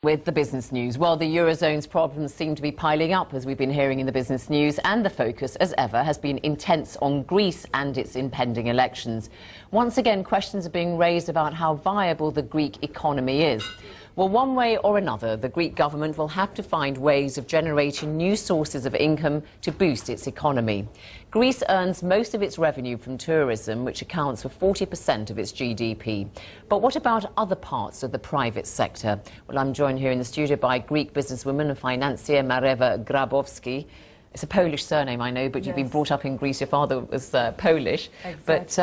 With the business news. Well, the Eurozone's problems seem to be piling up, as we've been hearing in the business news, and the focus, as ever, has been intense on Greece and its impending elections. Once again, questions are being raised about how viable the Greek economy is. Well, one way or another, the Greek government will have to find ways of generating new sources of income to boost its economy. Greece earns most of its revenue from tourism, which accounts for 40% of its GDP. But what about other parts of the private sector? Well, I'm joined here in the studio by Greek businesswoman and financier Mareva Grabowski. It's a Polish surname, I know, but you've been brought up in Greece. Your father was Polish. Exactly. But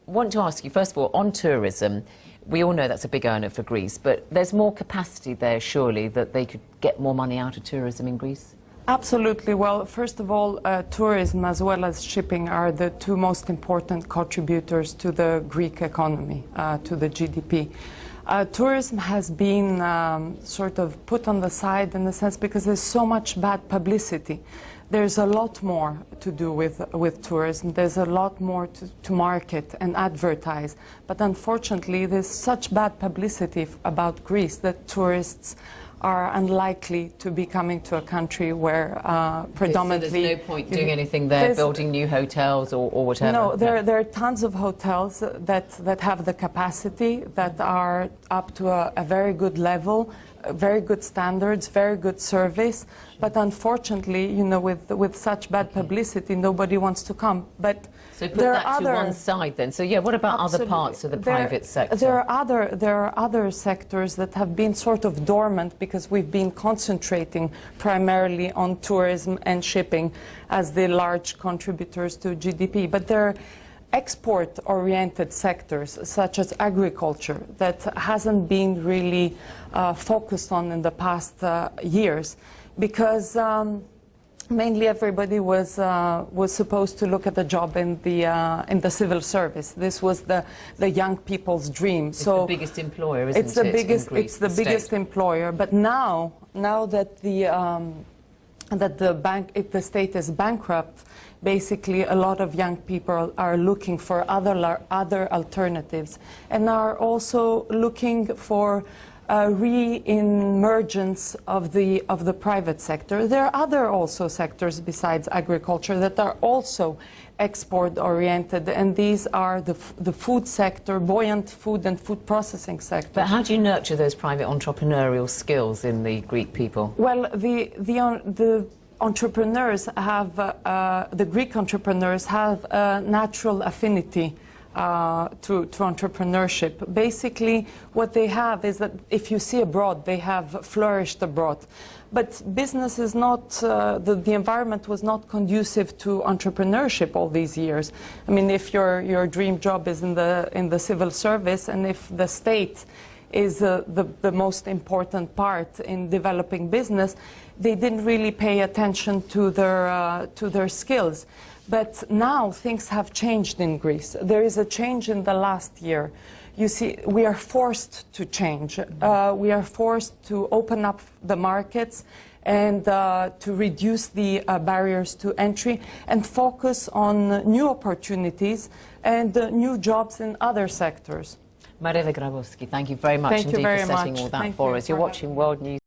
want to ask you, first of all, on tourism, we all know that's a big earner for Greece, but there's more capacity there, surely, that they could get more money out of tourism in Greece? Absolutely. Well, first of all, tourism as well as shipping are the two most important contributors to the Greek economy, to the GDP. Tourism has been sort of put on the side in a sense because there's so much bad publicity. There's a lot more to do with tourism. There's a lot more to market and advertise. But unfortunately, there's such bad publicity about Greece that tourists are unlikely to be coming to a country where predominantly... So there's no point doing anything there, building new hotels or whatever? No, there are tons of hotels that have the capacity, that are up to a very good level, very good standards, very good service. But unfortunately, you know, with such bad publicity, nobody wants to come. But so put that to one side then. So yeah, what about other parts of the private sector? There are other sectors that have been sort of dormant because we've been concentrating primarily on tourism and shipping as the large contributors to GDP. But there are export-oriented sectors, such as agriculture, that hasn't been really focused on in the past years, because mainly everybody was supposed to look at a job in the civil service. This was the young people's dream. It's the biggest employer, isn't it? It's the biggest employer. But now that the state is bankrupt, basically a lot of young people are looking for other alternatives, and are also looking for re-emergence of the private sector. There are other also sectors besides agriculture that are also export-oriented, and these are the food sector, buoyant food and food processing sector. But how do you nurture those private entrepreneurial skills in the Greek people? Well, the entrepreneurs have, the Greek entrepreneurs have a natural affinity to entrepreneurship. Basically, what they have is that if you see abroad, they have flourished abroad. But business is not, the environment was not conducive to entrepreneurship all these years. I mean, if your dream job is in the civil service, and if the state is the most important part in developing business, they didn't really pay attention to their skills. But now things have changed in Greece. There is a change in the last year. You see, we are forced to change. We are forced to open up the markets and to reduce the barriers to entry and focus on new opportunities and new jobs in other sectors. Mareva Grabowski, thank you very much indeed for setting all that for us. You're watching World News.